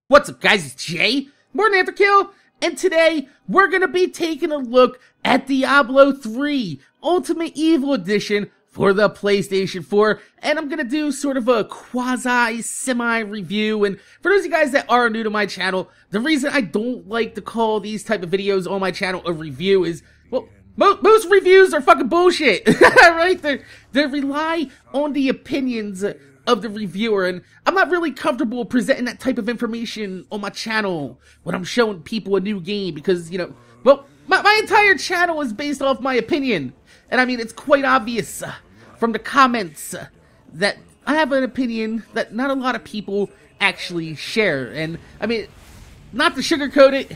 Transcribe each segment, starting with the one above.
What's up, guys? It's Jay, MorninAfterKill, and today we're gonna be taking a look at Diablo 3 Ultimate Evil Edition for the PlayStation 4, and I'm gonna do sort of a quasi-semi-review. And for those of you guys that are new to my channel, the reason I don't like to call these type of videos on my channel a review is, well, most reviews are fucking bullshit, right? They rely on the opinions of the reviewer, and I'm not really comfortable presenting that type of information on my channel when I'm showing people a new game because, well, my entire channel is based off my opinion. And I mean, it's quite obvious from the comments that I have an opinion that not a lot of people actually share. And I mean, not to sugarcoat it,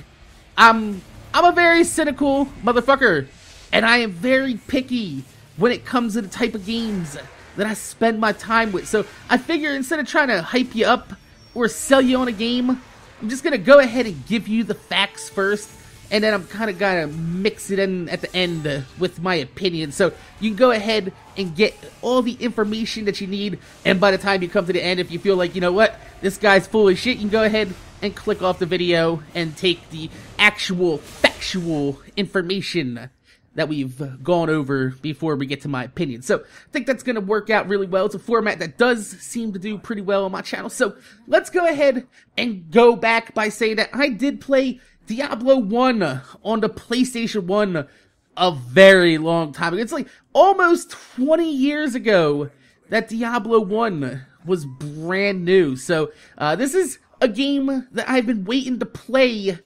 I'm a very cynical motherfucker, and I am very picky when it comes to the type of games that I spend my time with. So I figure instead of trying to hype you up or sell you on a game, I'm just gonna go ahead and give you the facts first, and then I'm kind of gonna mix it in at the end with my opinion. So you can go ahead and get all the information that you need, and by the time you come to the end, if you feel like, you know what, this guy's full of shit, you can go ahead and click off the video and take the actual factual information that we've gone over before we get to my opinion. So I think that's going to work out really well. It's a format that does seem to do pretty well on my channel. So let's go ahead and go back by saying that I did play Diablo 1 on the PlayStation 1 a very long time ago. It's like almost 20 years ago that Diablo 1 was brand new. So this is a game that I've been waiting to play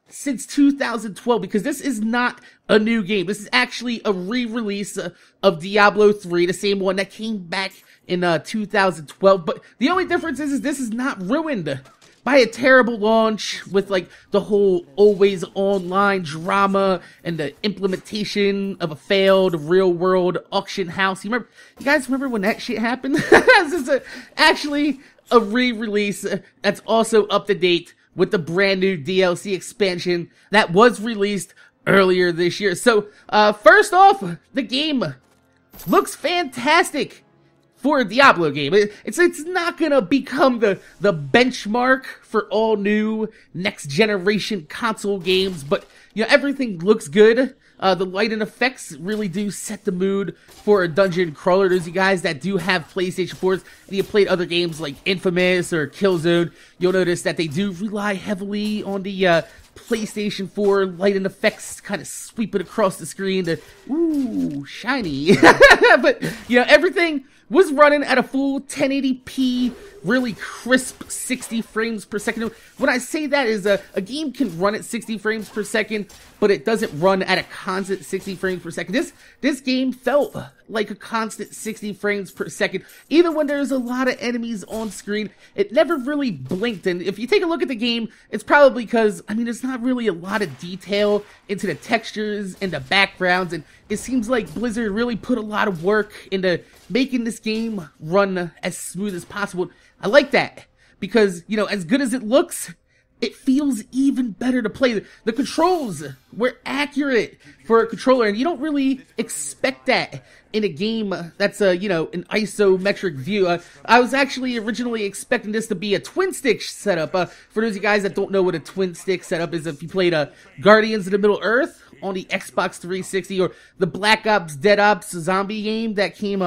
since 2012, because this is not a new game. This is actually a re-release of Diablo 3, the same one that came back in 2012. But the only difference is this is not ruined by a terrible launch with like the whole always online drama and the implementation of a failed real world auction house. You guys remember when that shit happened? This is actually a re-release that's also up to date with the brand new DLC expansion that was released earlier this year. So, first off, the game looks fantastic for a Diablo game. It's not gonna become the benchmark for all new next generation console games, but everything looks good. The light and effects really do set the mood for a dungeon crawler. Those of you guys that do have PlayStation 4s and you played other games like Infamous or Killzone, you'll notice that they do rely heavily on the PlayStation 4 light and effects kind of sweep it across the screen to, ooh, shiny. But, everything was running at a full 1080p, really crisp 60 frames per second. When I say that is a game can run at 60 frames per second, but it doesn't run at a constant 60 frames per second. This game felt like a constant 60 frames per second. Even when there's a lot of enemies on screen, it never really blinked. And if you take a look at the game, it's probably because, there's not really a lot of detail into the textures and the backgrounds, and it seems like Blizzard really put a lot of work into making this game run as smooth as possible. I like that, because, as good as it looks, it feels even better to play. The controls were accurate for a controller, and you don't really expect that in a game that's an isometric view. I was actually originally expecting this to be a twin stick setup. For those of you guys that don't know what a twin stick setup is, if you played Guardians of the Middle Earth on the Xbox 360, or the Black Ops Dead Ops zombie game that came,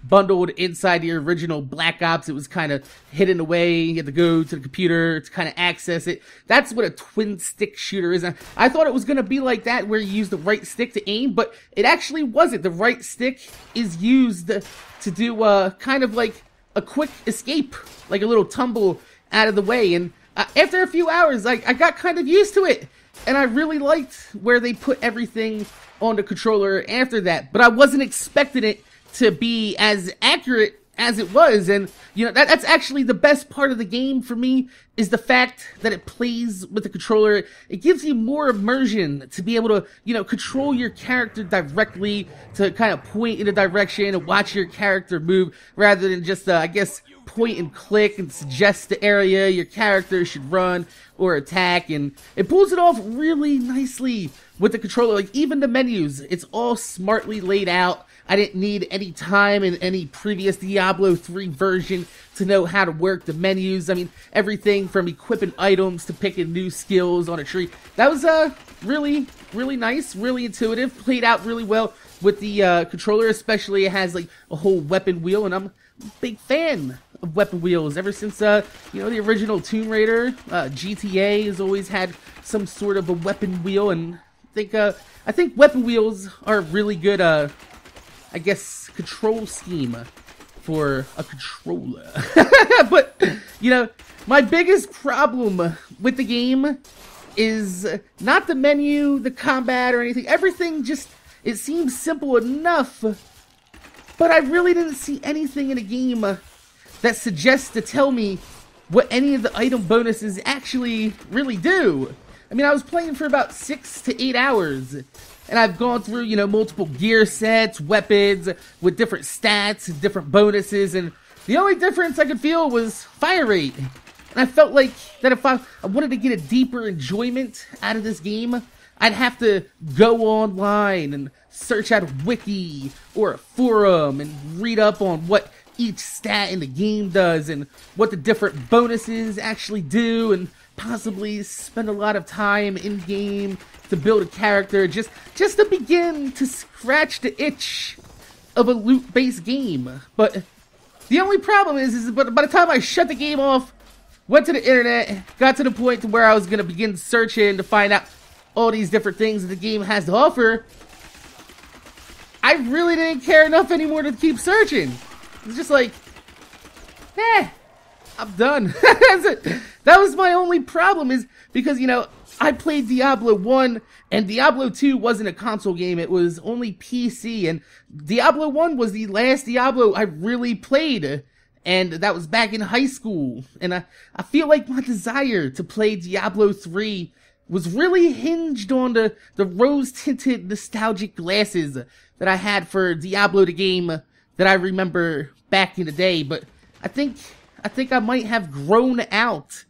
bundled inside the original Black Ops. It was kind of hidden away. You had to go to the computer to kind of access it. That's what a twin stick shooter is. I thought it was going to be like that, where you use the right stick to aim, but it actually wasn't. The right stick is used to do kind of like a quick escape, like a little tumble out of the way. And after a few hours, I got kind of used to it. And I really liked where they put everything on the controller after that. But I wasn't expecting it to be as accurate as it was. And, that's actually the best part of the game for me, is the fact that it plays with the controller. It gives you more immersion to be able to, control your character directly, to kind of point in a direction and watch your character move, rather than just, point and click and suggest the area your character should run or attack. And it pulls it off really nicely with the controller. Like, even the menus, it's all smartly laid out. I didn't need any time in any previous Diablo 3 version to know how to work the menus. I mean, everything from equipping items to picking new skills on a tree. That was really, really nice, really intuitive, played out really well with the controller, especially it has like a whole weapon wheel, and I'm a big fan of weapon wheels ever since you know, the original Tomb Raider. GTA has always had some sort of a weapon wheel, and I think weapon wheels are a really good I guess control scheme for a controller. But you know, my biggest problem with the game is not the menu, the combat, or anything. Everything just, it seems simple enough, but I really didn't see anything in the game that suggests to tell me what any of the item bonuses actually really do. I mean, I was playing for about 6 to 8 hours, and I've gone through, you know, multiple gear sets, weapons with different stats and different bonuses, and the only difference I could feel was fire rate. And I felt like that if I wanted to get a deeper enjoyment out of this game, I'd have to go online and search out a wiki or a forum and read up on what each stat in the game does and what the different bonuses actually do, and possibly spend a lot of time in game to build a character just to begin to scratch the itch of a loot-based game. But the only problem is by the time I shut the game off, went to the internet, got to the point to where I was going to begin searching to find out all these different things that the game has to offer, I really didn't care enough anymore to keep searching. It's just like, I'm done. That's it. That was my only problem, is because, you know, I played Diablo 1, and Diablo 2 wasn't a console game, it was only PC, and Diablo 1 was the last Diablo I really played, and that was back in high school, and I feel like my desire to play Diablo 3 was really hinged on the rose-tinted nostalgic glasses that I had for Diablo the game that I remember back in the day. But I think I might have grown out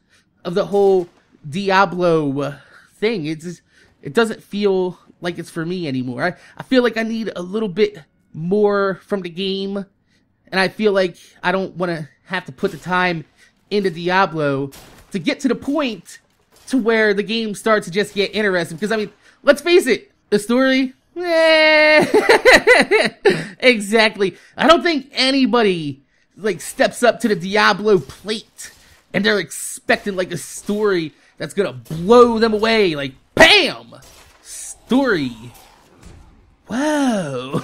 of the whole Diablo thing. It doesn't feel like it's for me anymore. I feel like I need a little bit more from the game, and I feel like I don't want to have to put the time into Diablo to get to the point to where the game starts to just get interesting. Because, I mean, let's face it, the story, exactly. I don't think anybody, like, steps up to the Diablo plate and they're expecting, like, a story that's gonna blow them away. Like, BAM! Story. Whoa.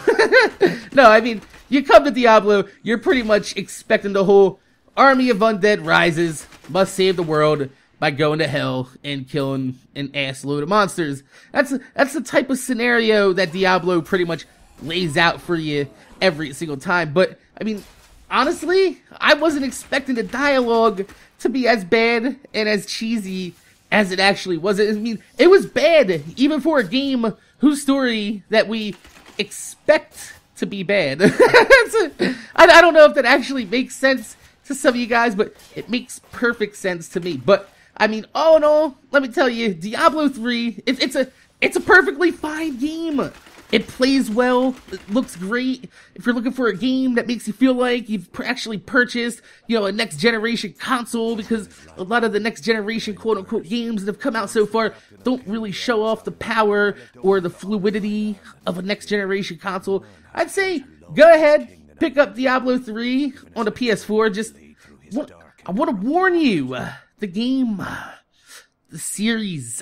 No, I mean, you come to Diablo, you're pretty much expecting the whole army of undead rises, must save the world by going to hell and killing an ass load of monsters. That's the type of scenario that Diablo pretty much lays out for you every single time. But, I mean, honestly, I wasn't expecting the dialogue to be as bad and as cheesy as it actually was. I mean, it was bad, even for a game whose story that we expect to be bad. I don't know if that actually makes sense to some of you guys, but it makes perfect sense to me. But, I mean, all in all, let me tell you, Diablo 3, it's a perfectly fine game. It plays well, it looks great. If you're looking for a game that makes you feel like you've actually purchased, you know, a next generation console, because a lot of the next generation quote unquote games that have come out so far don't really show off the power or the fluidity of a next generation console, I'd say go ahead, pick up Diablo 3 on the PS4. I want to warn you, the game, the series,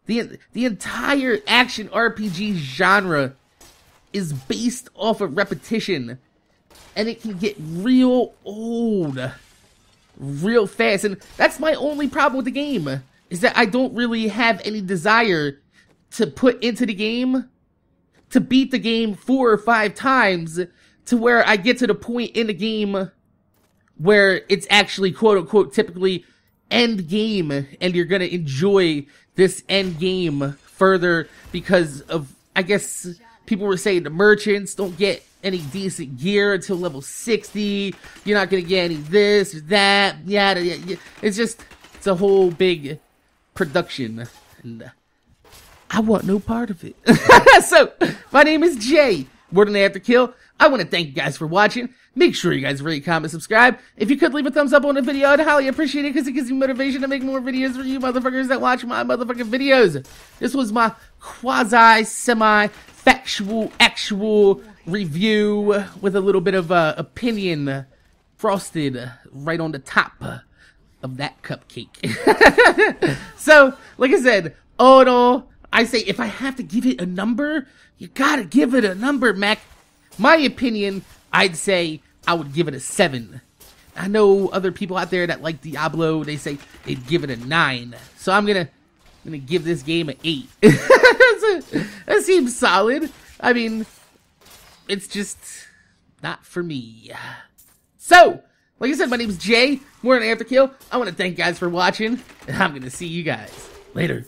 the entire action RPG genre is based off of repetition, and it can get real old real fast. And that's my only problem with the game, is that I don't really have any desire to put into the game to beat the game 4 or 5 times to where I get to the point in the game where it's actually quote unquote typically end game, and you're gonna enjoy this end game further because of, I guess people were saying the merchants don't get any decent gear until level 60. You're not gonna get any this or that. Yeah, it's a whole big production, and I want no part of it. So, my name is Jay. MorninAfterKill. I want to thank you guys for watching. Make sure you guys rate, comment, subscribe. If you could leave a thumbs up on the video, I'd highly appreciate it because it gives me motivation to make more videos for you motherfuckers that watch my motherfucking videos. This was my quasi-semi-factual, actual review with a little bit of opinion frosted right on the top of that cupcake. So, like I said, all in all, I say if I have to give it a number, you gotta give it a number, Mac. My opinion, I'd say I would give it a 7. I know other people out there that like Diablo, they say they'd give it a 9. So I'm gonna give this game an 8. That seems solid. I mean, it's just not for me. So, like I said, my name is Jay, MorninAfterKill. I want to thank you guys for watching, and I'm gonna see you guys later.